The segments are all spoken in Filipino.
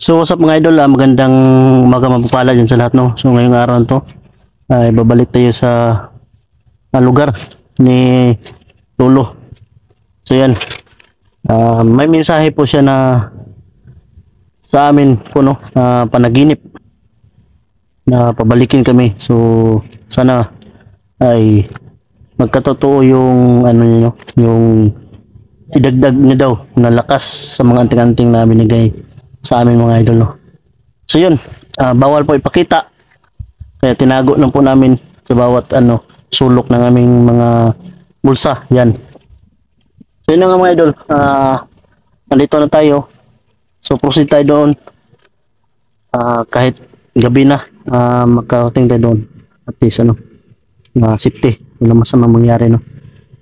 So what's up mga idol, magandang umaga, mapagpala dyan sa lahat, no. So ngayong araw na to ay babalik tayo sa lugar ni Lolo. So yan, may mensahe po siya na sa amin po, no, panaginip na pabalikin kami. So sana ay magkatotoo yung ano niyo, yung idagdag niya daw na lakas sa mga anting-anting na binigay sa amin mga idol, no. So yun, bawal po ipakita, kaya tinago lang po namin sa bawat sulok ng aming mga bulsa. Yan. So yun nga mga idol, nandito na tayo. So proceed tayo doon, kahit gabi na, makarating tayo doon at least safety, wala masamang mangyari, no.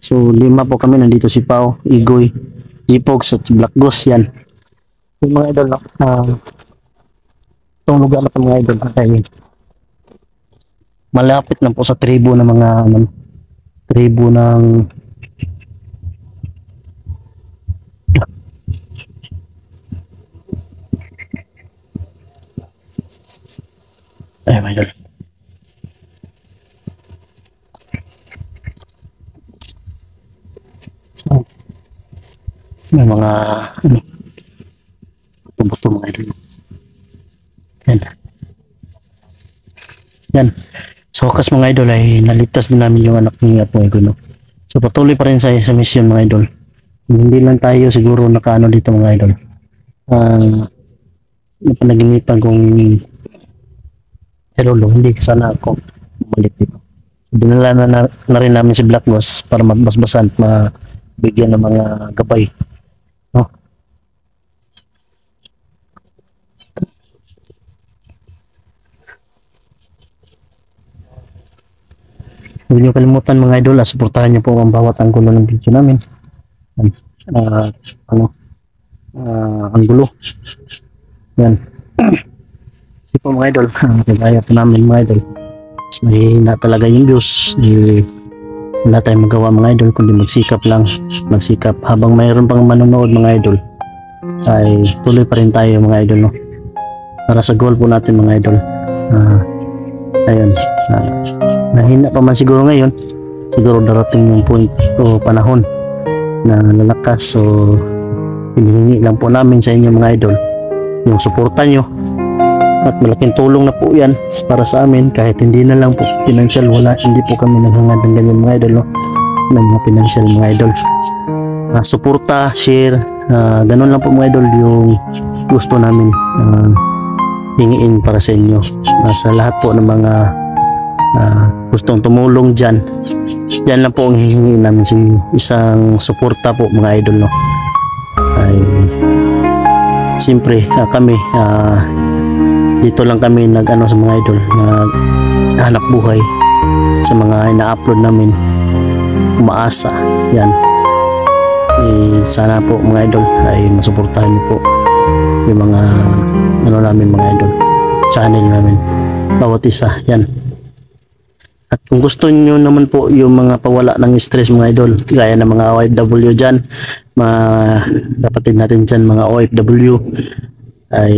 So 5 po kami, nandito si Pao, Igoy, Jipogs at Black Ghost. Yan yung mga idol, no. Itong lugar na mga idol ay malapit na po sa tribo ng mga tribo ng ay mga idol. So, may mga buto mga idol. Yan. So wakas mga idol ay naligtas din namin yung anak ni Apo Ego, no. So patuloy pa rin sa mission mga idol. Hindi lang tayo siguro nakaano dito mga idol. Napanaginipan kung Lolo, hindi sana ako bumalik dito. Dinala na rin namin si Black Ghost para magbasbasan at mabigyan ng mga gabay, no. Huwag niyo kalimutan mga idol, suportahan niyo po ang bawat anggulo ng video namin. Anggulo. Yan. Kasi po mga idol, kagaya po namin mga idol, mahina talaga yung views. Wala tayong magawa mga idol, kundi magsikap lang. Magsikap habang mayroon pang manonood mga idol, ay tuloy pa rin tayo mga idol, no. Para sa goal po natin mga idol. Ayun. Nahina pa man siguro ngayon, siguro darating yung point o panahon na lalakas. So hinihingi lang po namin sa inyo mga idol yung suporta nyo, at malaking tulong na po yan para sa amin. Kahit hindi na lang po financial, hindi po kami naghangad ng ganyan mga idol, no, ng mga financial mga idol. Suporta, share, ganun lang po mga idol yung gusto namin hingiin para sa inyo. Sa lahat po ng mga gustong tumulong dyan, yan lang po ang hihingi namin, isang suporta po mga idol, no. Ay siyempre kami dito lang kami sa mga idol, naghanap buhay sa mga ina-upload namin, umaasa. Yan, sana po mga idol ay masuportahan niyo po yung mga namin mga idol, channel namin bawat isa. Yan. At kung gusto niyo naman po yung mga pawala ng stress mga idol, gaya ng mga OFW dyan, mga kapatid natin dyan, mga OFW, ay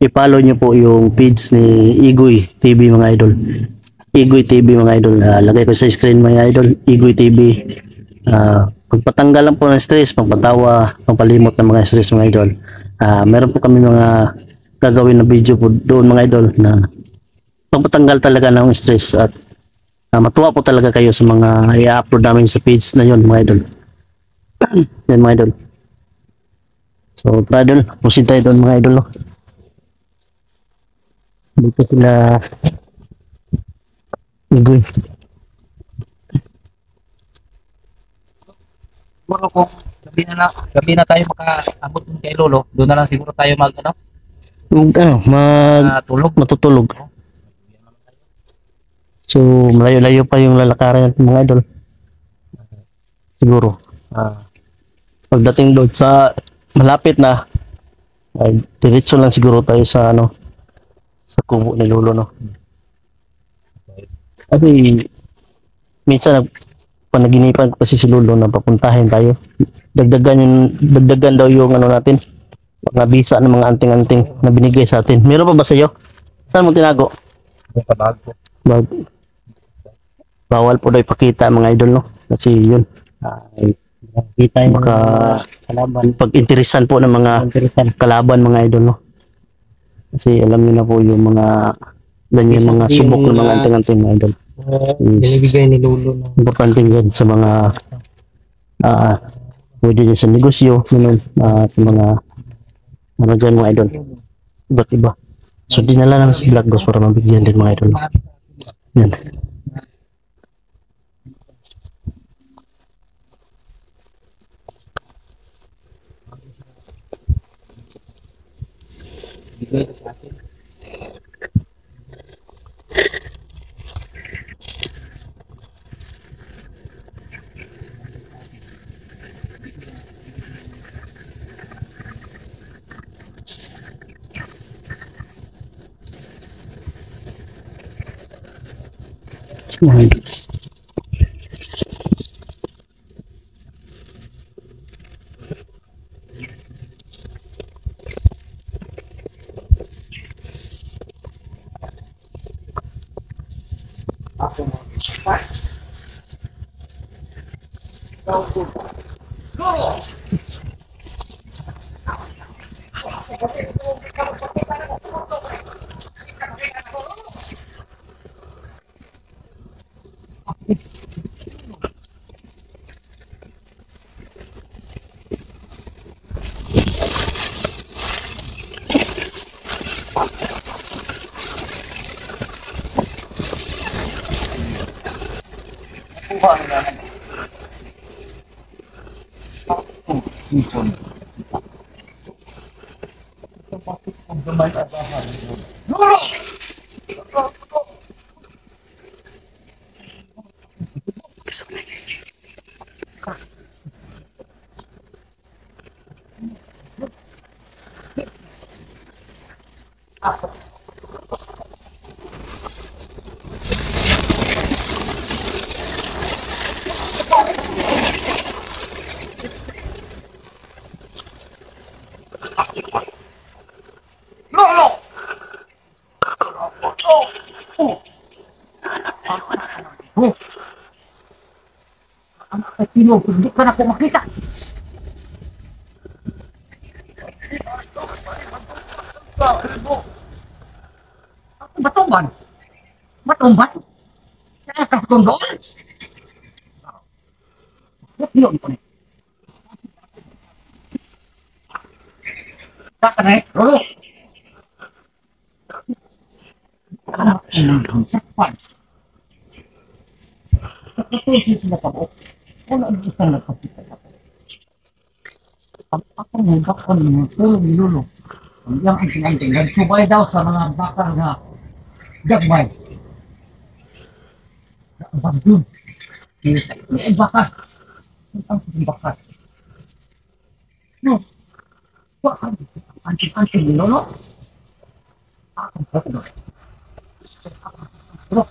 i-follow nyo po yung page ni Igoy TV mga idol. Igoy TV mga idol, lagay ko sa screen mga idol, Igoy TV. Pagpatanggal lang po ng stress, pagpatawa, pagpalimot ng mga stress mga idol. Meron po kami mga gagawin na video po doon mga idol na pagpatanggal talaga ng stress, at matuwa po talaga kayo sa mga i-upload namin sa page na yun mga idol. Yan mga idol. So tara idol, proceed tayo doon mga idol, no. Dito sila Igoy. Siguro kung gabi na tayo makaabot kay Lolo, doon na lang siguro tayo Matutulog. So malayo-layo pa yung lalakaran natin mga idol. Siguro pagdating doon sa malapit na, ay diretso lang siguro tayo sa sa kubo ni Lolo, no. Kasi minsan panaginipan kasi si Lolo na papuntahin tayo. Dagdagan daw yung ano natin, mga bisa ng mga anting-anting na binigay sa atin. Meron pa ba sa iyo? Saan mo tinago? Sa bag ko. Bag. Bawal po daw ipakita mga idol, no? Kasi yun, ay kita yung mga kalaban. Pag-interesan po ng mga kalaban mga idol, no? Kasi alam niyo na po yung mga ganyan mga subok ng mga anting-anting mga idol. Binibigay ni Lolo na. Importante yan sa mga pwede din sa negosyo, yun, sa mga ano dyan mga idol. Iba't iba. So dinala lang sa Black Ghost para mabigyan din mga idol. Yan. Bigay ko sa atin. Yan. Sino? Hindi ka na ko makita. Batumban? Batumban? Nakakatong doon? Ba't yun ko na? Baka na eh, Lolo. Sakpan. Nakatusin sila pa ko. Wala ang isang nakapita ako. Ang ako ng bakal ng tulong ni Lolo. Ang iyang anting-anting. Nagsubay daw sa mga bakal na gagmay. Ang yun. Ang bakal. Ang bakal. No. Bakal. Anting-anting ni Lolo. Ang bakal. Bro.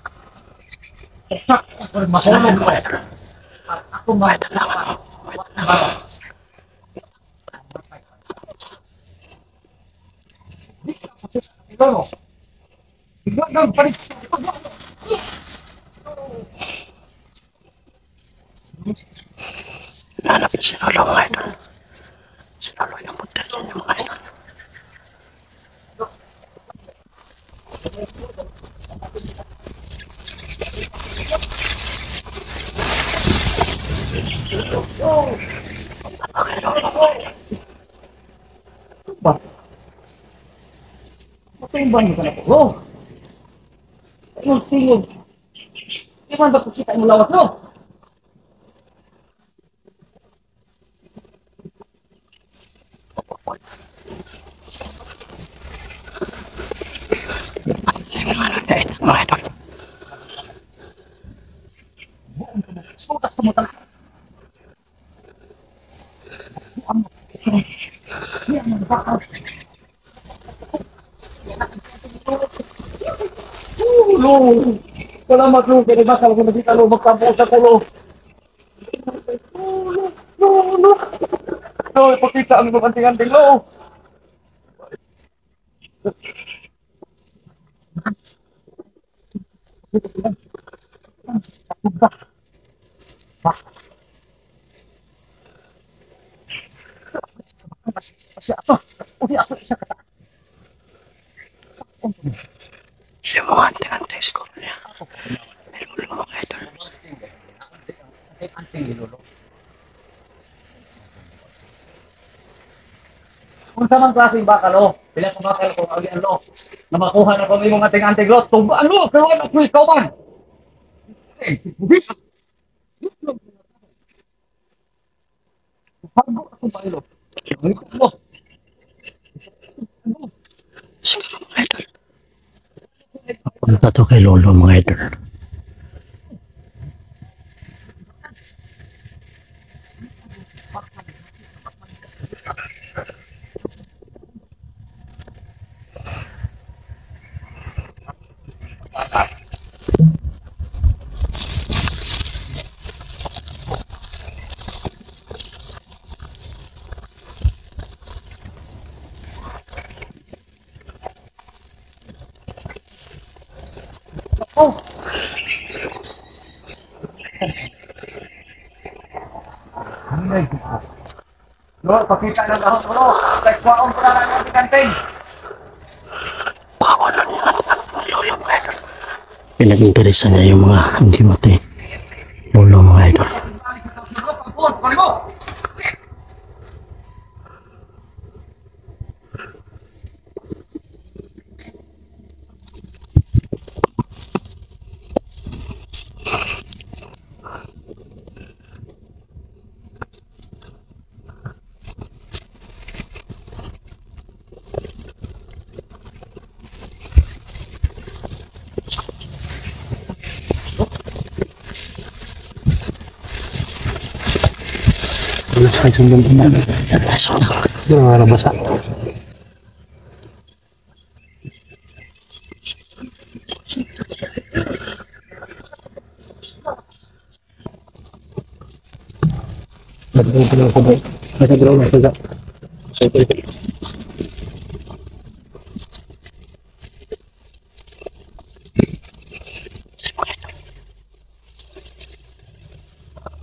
Ako mahulog ko. Ako mahulog. Lolo. Biglang palit. Hanap na si Lolo mga idol. Si Lolo yung punta niya mga idol. Okay, Lolo. Ba? Matumban mo ka na po. Ayun, tingog. Di man ba kukita mo lawas, no? Mga idol. Sutas sa mutan. Yan ang bakal. Lolo. Salamat, Lolo. Kaya bakal ko nakita, Lolo. Magkampo sa kulo. No, ipakita ang mga anting-anting lo. Kasi ato, uli ako isa ka. Yung mga anting-anting siguro niya. May lulo mga idol. Anting gilulo. Kung sa mga klaseng bakal, oh, pila sa bakal kung agian lo, na makuha na kung yung anting-anting lo, tumbaan lo, pero wala ko ikaw man. Hago ako ba ilo? Lo, Siguro mga idol. Punta to kay lolo mga idol. oh. Ay, lo, pakita ng dahon ko lo. Like, kwaon ko na lang yung anting-anting. Bawal na niya lolo mga idol. Pinag-interesan niya yung mga hindi mati. Lolo mga idol. Ay, sundin ko na. Sa lang. Yung mga nabasa. Nagdito ko ba? Nagdito na sila.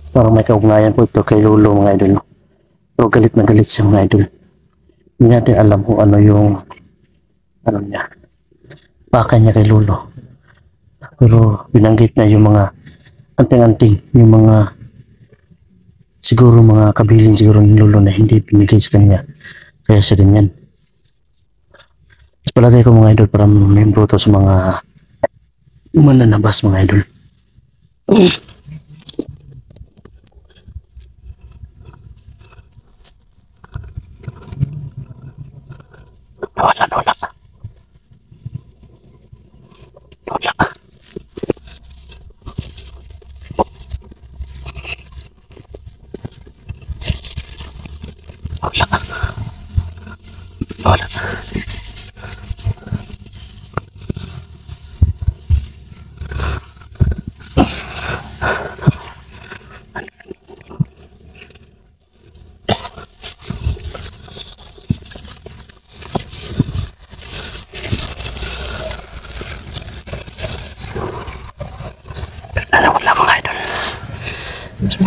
Parang may kaugnayan po ito kay Lolo mga idol. Pero galit na galit siya mga idol. Hindi natin alam kung ano yung ano niya. Baka niya kay Lolo. Pero binanggit na yung mga anting-anting, yung mga siguro mga kabilin siguro ni Lolo na hindi binigay sa kanya. Kaya siya ganyan. Mas palagay ko mga idol para membro to sa mga mananabas mga idol. Wala. Wala. Wala. Wala. Wala mga idol.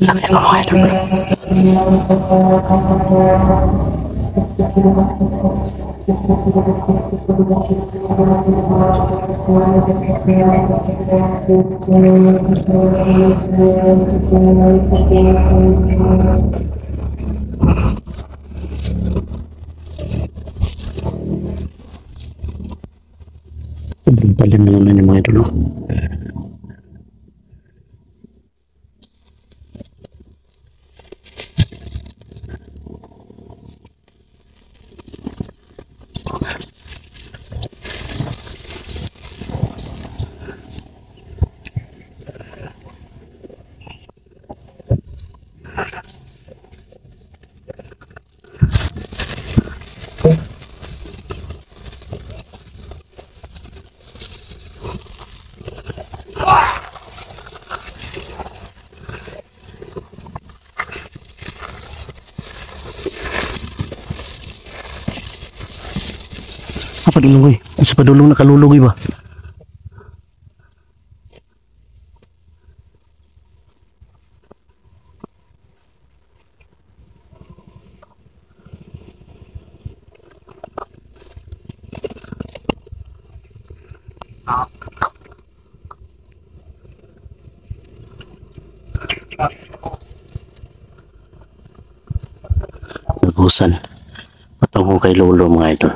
Laki ng mga idol. Sobrang talim naman yung mga idol. Asa pa dulugoy? Asa pa dulong nakalulugoy ba? Nagusan. Patungo kay lolo mga idol.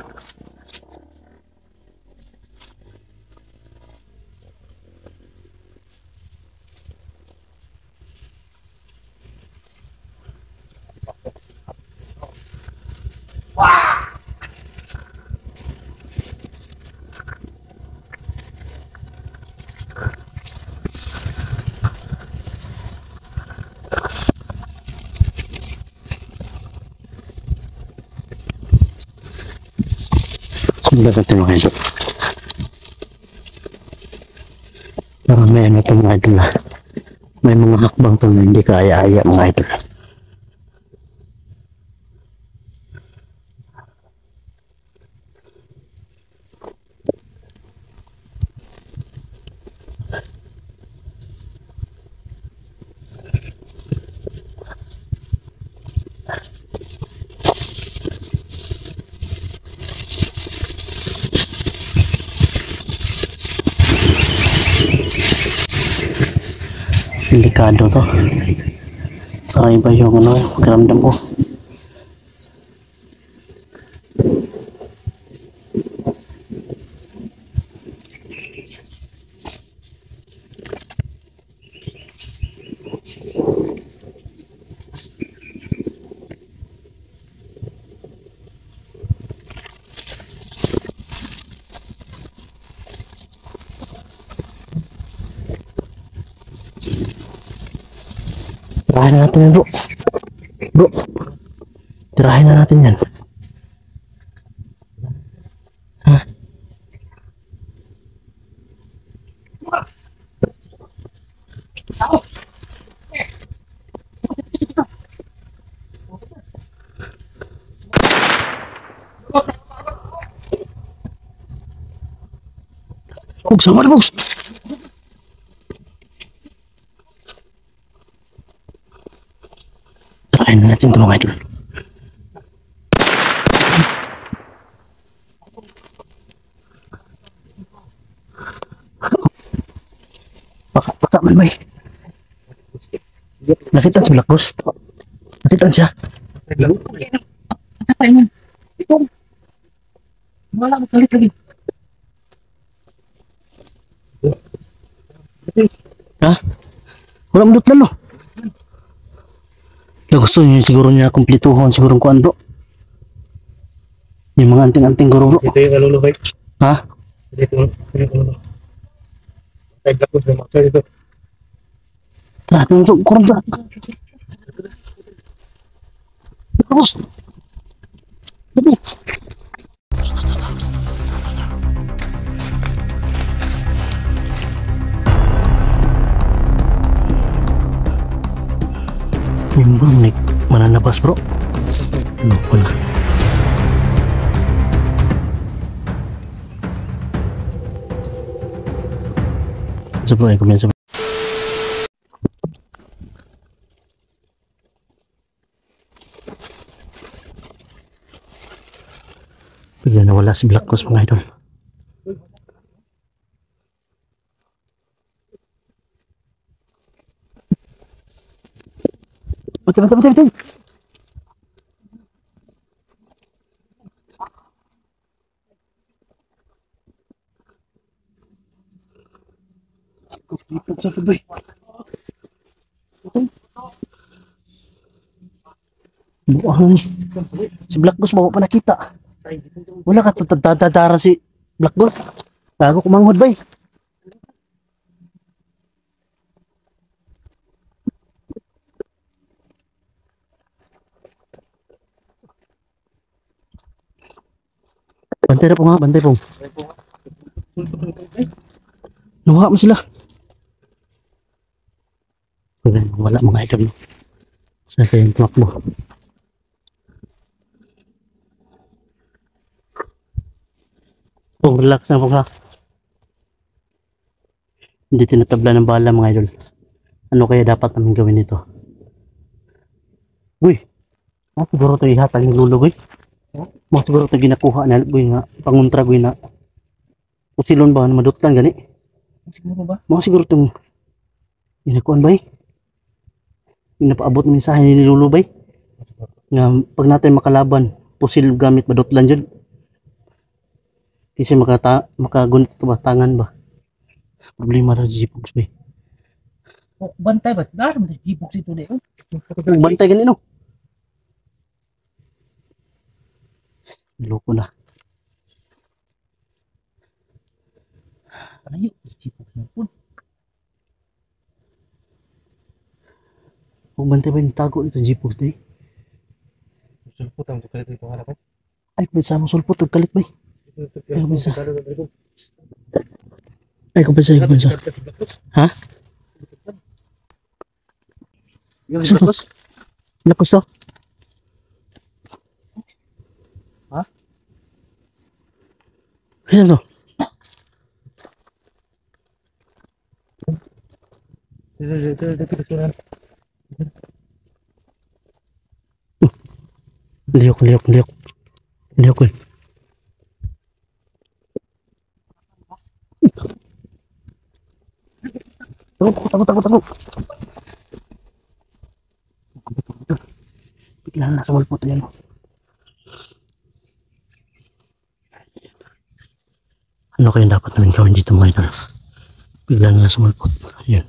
Dapat yung mga idol. Parang may ano itong mga idol na. May mga hakbang itong hindi kaaya-aya mga idol. Delikado to. Parang iba yung ano, pakiramdam ko. Tirahin na natin yan, bro. Bro, tirahin na natin yan. Ha? Bugs, sama na, Bugs. Tirahin na natin ito mga idol. Baka man ba eh. Nakita si Black Ghost. Nakita siya. Apa ini? Itu. Malah balik lagi. Ha? Wala mo dutlan no? Gusto niya siguro niya kumplituhon siguro kuan bro. Yung mga anting-anting guro bro. Ito yung kaluluhay. Ha? Ito yung kaluluhay. Tay Black Ghost na makasal ito. Tara, ito kurang ba? Tapos. Sabi. Yung bro, may mananabas bro. Ano pala? Sabay, kumyan sabay. Bigla nawala si Black Ghost mga idol. Betul. Satu boy. Buang nih. Si Black Ghost bawa pa nakita. Wala ka tatadara si Black Ghost. Bago kumanghod bay. Bantay na po nga, bantay po. Nawa mo sila. Wala mga idol. Saan kayo yung tumakbo? Oh, relax na po ha. Hindi tinatabla ng bala mga idol. Ano kaya dapat namin gawin nito? Uy, siguro ito ihatag ng lulugoy. Siguro ito ginakuha na boy nga panguntra boy na usilon ba na madutlan gani? Siguro ba? Siguro itong ginakuan ba Ginapaabot ng mensahe ni Lulubay nga pag natin makalaban pusil gamit madutlan dyan kasi makagunit ito ba tangan ba problema na sa Jipogs ba O, bantay ba? Daram na jibok sito na yun. bantay ganito loko na Palayo, jibok na po. kung bantay ba yung tago nito Jipogs na Sulpot ang tukalit ito nga ko. ay kung sa mo sulpot kalit ba Ay, kumisa. Ay kung sa ha? Yung Saan Black Ops? Lapos to? Ha? Ayan to liyok liyok eh Takot. Bigla na sumulpot yan. Ano kaya dapat namin gawin dito mga idol? Bigla na sumulpot. Ayun.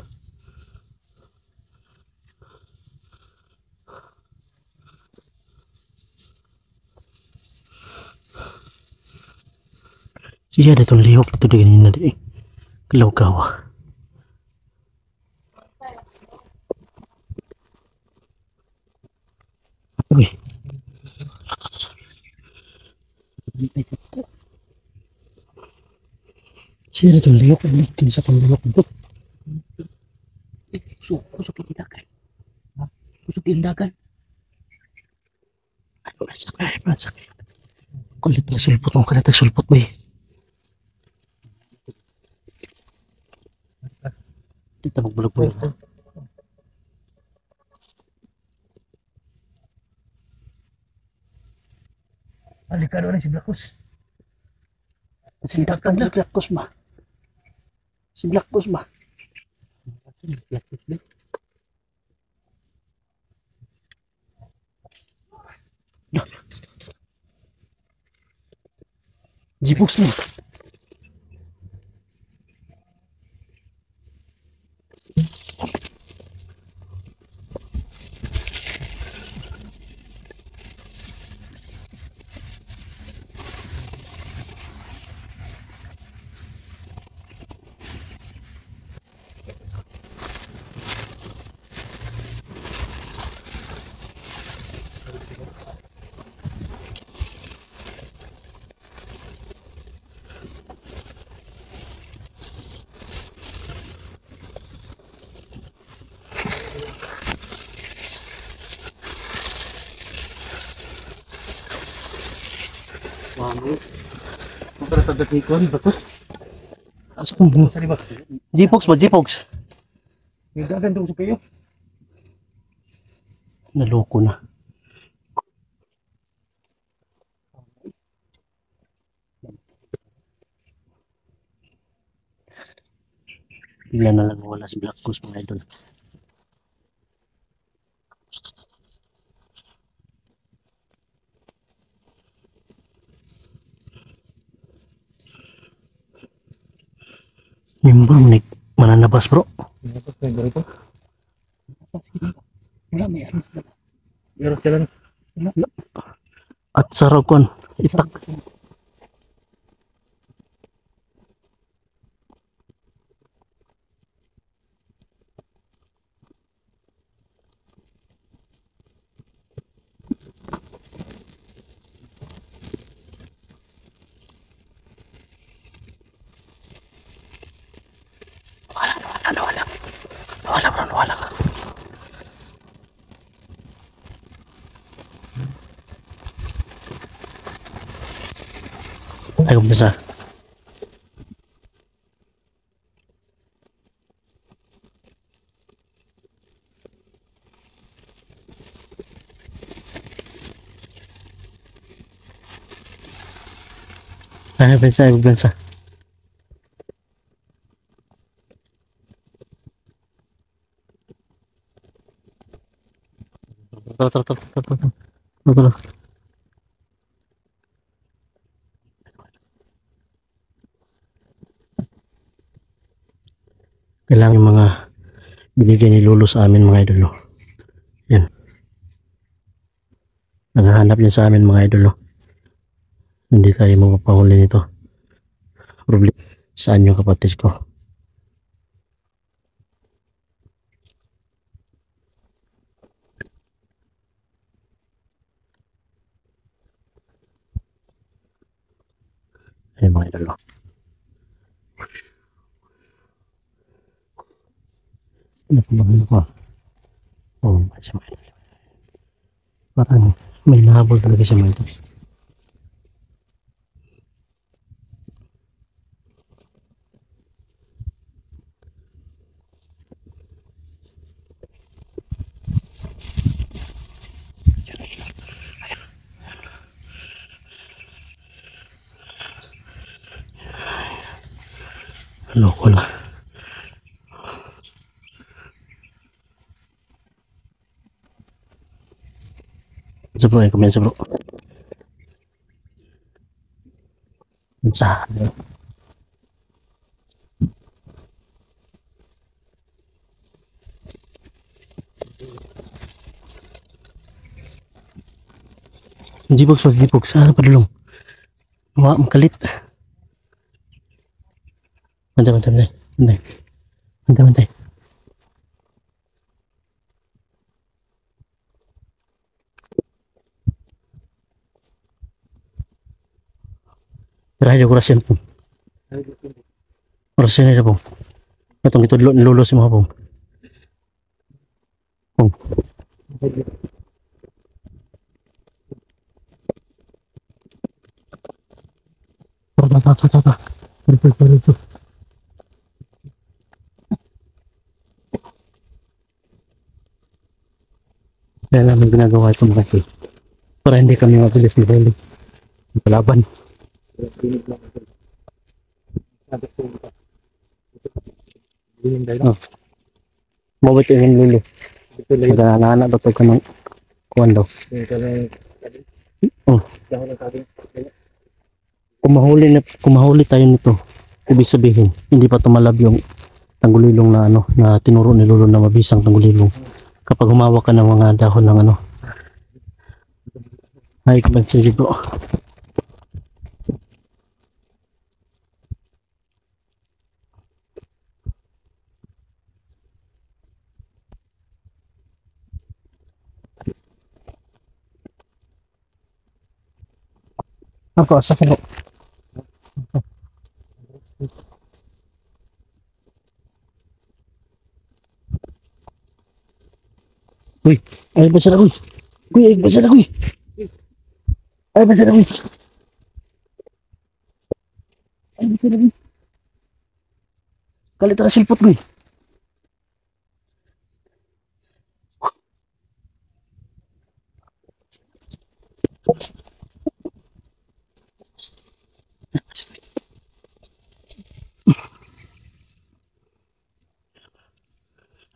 Siya datong lihok ito di ganina di. Kalawgawa. Okay. Siya datong lihok kinsa kang lihok ito. Kusok tindakan. Kusok tindakan. Ay, pransak. Kulit na sulpot kung kalit sulpot ba eh. Dito magbulag-bulag. Alikado na si Black Ops. Si Black Ops ba? Si Black Ops ba? Jipogs na. Para tagatikon Black Ops. Asa kung Sa liba. Jipogs ba? Jipogs? Dagan daw sa kayo. Naloko na. Bigla na lang wala si Black Ops mga idol. Yung bro, mananabas bro. Wala may armas na. Meron sila na. At sarakon, itak. Wala. Ay, kumpisa. Ay, bensa. Tara. Kailangan yung mga binigay ni Lolo sa amin mga idol. No? Yan. Naghahanap yan sa amin mga idol. No? Hindi tayo mapapahuli nito. Problema. Saan yung kapatid ko? Ay mga idol. No? Ano ko? Oh, sa mga idol. Parang may nahabol talaga siya mga idol. Loko na. Sa bro, kumensa bro. Sa Jibog. Saan pa dulong? Makalit. Bantay. Terakhir kurasyan po. Kurasyan na po. Itong ito lulo si mga po. Ito. Kaya namin ginagawa ito mga ito. Para hindi kami mabilis mahuli. Palaban. Oh. Mabot yung lulo. Nagananak daw ka ng kuwan daw. Oh. Kung mahuli tayo nito, ibig sabihin, hindi pa tumalab yung tanggulilong na na tinuro ni Lolo na mabisang tanggulilong. Kapag humawak ka ng mga dahon ng ay kabansin dito. Ako, sa salo. Uy, ay bansa na uy. Ay bansa na uy. Kalit na silpot uy.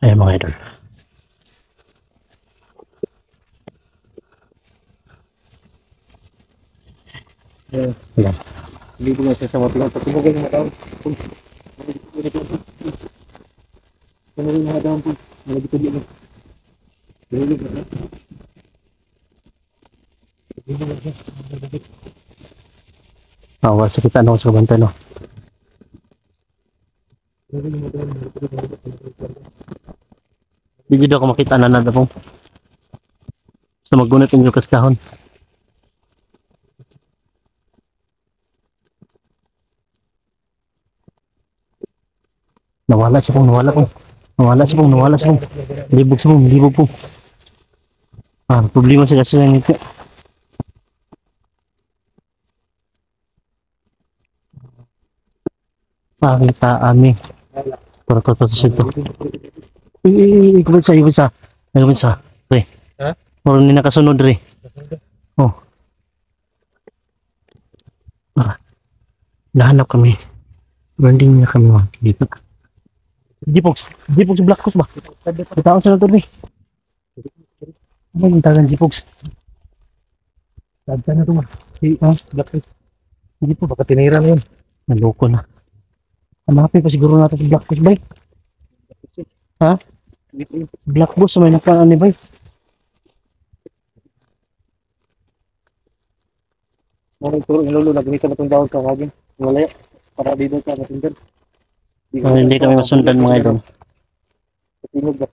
Ayan mga idol. Ayan. Hindi ko nga siya sa mga patubugay ng mga tao. Ano rin mga tao po? Malagi ko dito. Tulog na. Wala sa kita sa kabantay no. Hindi daw ako makita na nada po. Basta maggunit yung lukas kahon. Nawala siya po. Libog po. Problema siya kasi sa ngiti. Pakita ami. Para sito. Ibig sa. Re. Ha? Meron ni nakasunod re. Oh. Nahanap kami. Pero hindi niya kami makikita. Jipox Black Horse ba? Tao sa nato ni. Ano yung tagan Jipox? Sadya na ito, ma. Black Horse. Hindi po. Baka tinira na yun. Naloko na. Hanapin pa siguro natin si Black Horse bay. Ha? Hindi po yun. Black Horse may nakaan ni bay. Maraming turo ng lolo, nagmita na itong bawal ka kagin. Wala yan. Para dito ka masundan. Hindi kami masundan mga idol. Tingog ba?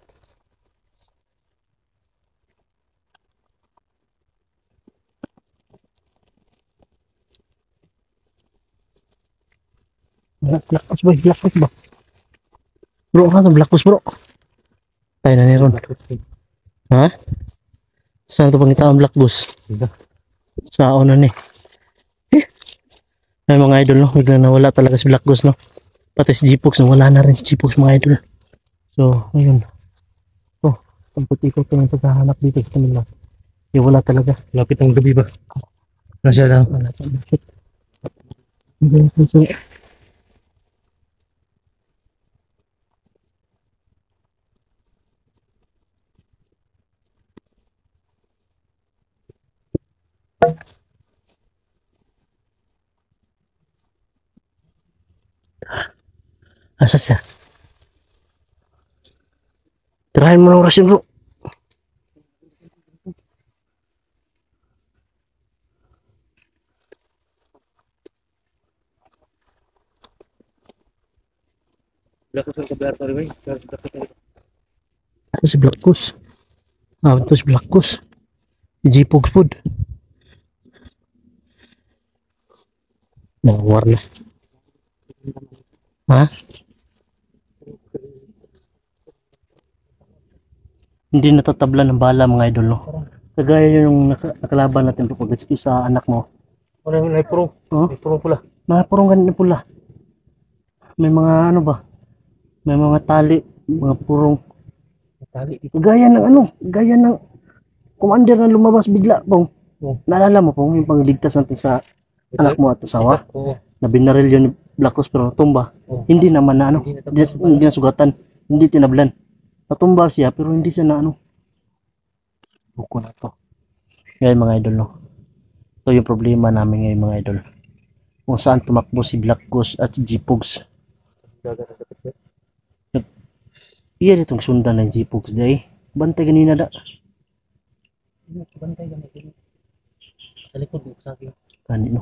Black Horse boy, Black Horse ba? Bro, ano Black Horse bro? Tayo na ni Ron. Ha? Saan ito pangita ang Black Horse? Sa una ni. Ay mga idol no, bigla nawala talaga si Black Horse no. Pati si Jipox, wala na rin si Jipox mga idol. So, ayun. Oh, ang puti-ko ito yung paghahanap dito sa kanila. Wala talaga. Lapit ang gabi ba? Nasya lang. Wala talaga. So, asa siya? Tirahin mo ng orasyon bro. Black Horse ang kabayar pa rin, ba? Asa si Black Horse? Ah, ito si Black Horse. Si Jipox food. Nawar na. Ha? Hindi natatabla ng bala mga idol no. Kagaya yung nakalaban natin pag sa anak mo. Ano yung naipuro? Oh? Naipuro pula. Mga purong ganito pula. May mga ano ba? May mga tali, mga purong. Tali. Gaya ng ano, gaya ng commander na lumabas bigla pong. Oh. Naalala mo pong yung pangligtas natin sa anak mo at asawa Oo. na binaril yun ni Black Horse pero natumba. Oh. Hindi naman na ano, Hindi natablan. hindi nasugatan, hindi tinablan. Natumba siya pero hindi siya na ano. Buko na to. Ngayon mga idol no. Ito yung problema namin ngayon mga idol. Kung saan tumakbo si Black Horse at si Jipox. Iya itong sundan ng Jipox day. Bantay kanina da. Bantay ganito. Sa likod mo sa akin. Kanino.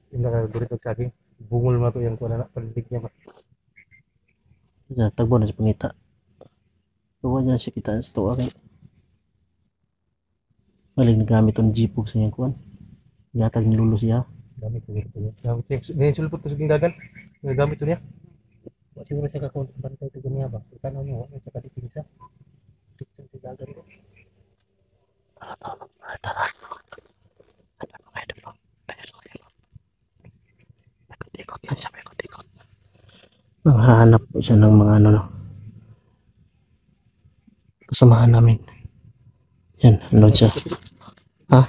Yung nakagurito sa akin. Bungol mo ito yung kuha na palilig niya ba? Diyan, tagbo na sa pangita. Tuwa dyan siya kita sa tuwa kay. Maling nagamit ang Jipox sa iyang kuwan. Yatag ni Lolo siya. Gamit ko ito niya. Gamit niya. Ngayon sulpot ko sa dagan. Gamit ko niya. Siguro siya kakon bantay ito niya ba? Tanaw niya. Wala siya kadipinsa. Tuksan sa dagan ko. Tara. Ano mga idol no? Ikot lang siya, ikot. Nanghahanap po siya ng mga ano no. Kasamahan namin. Yan, ano siya. Ha?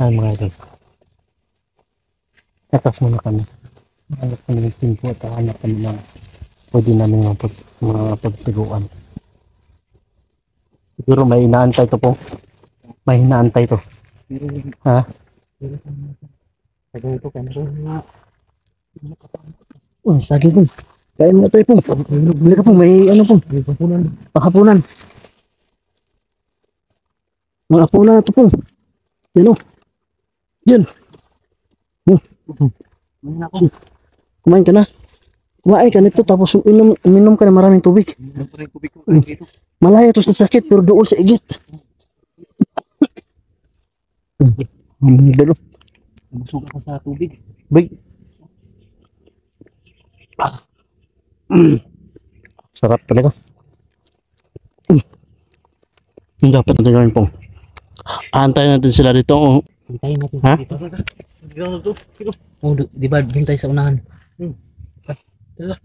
Ay mga idol. Tatas muna kami. Hanap kami ng timpo at hanap kami ng pwede namin mga pagtiguan. Siguro may inaantay to po. May inaantay to. Ha? Saging ito kaya Uy, saging po. Kain mo ito po. Bili ka po, may ano po. Panghapunan. Mga hapunan na ito po. Yan o. Yan. Kumain ka na. Kumain ka nito tapos uminom ka na maraming tubig. Malaya to sa sakit pero doon sa igit. Dalo. Busog ako sa tubig. Bay. Sarap talaga. Yung dapat natin gawin pong. Aantayin natin sila dito. Oh. Hintayin natin Ha? dito. Ikaw na to. Ikaw. Oh, di ba doon tayo sa unahan? Tara.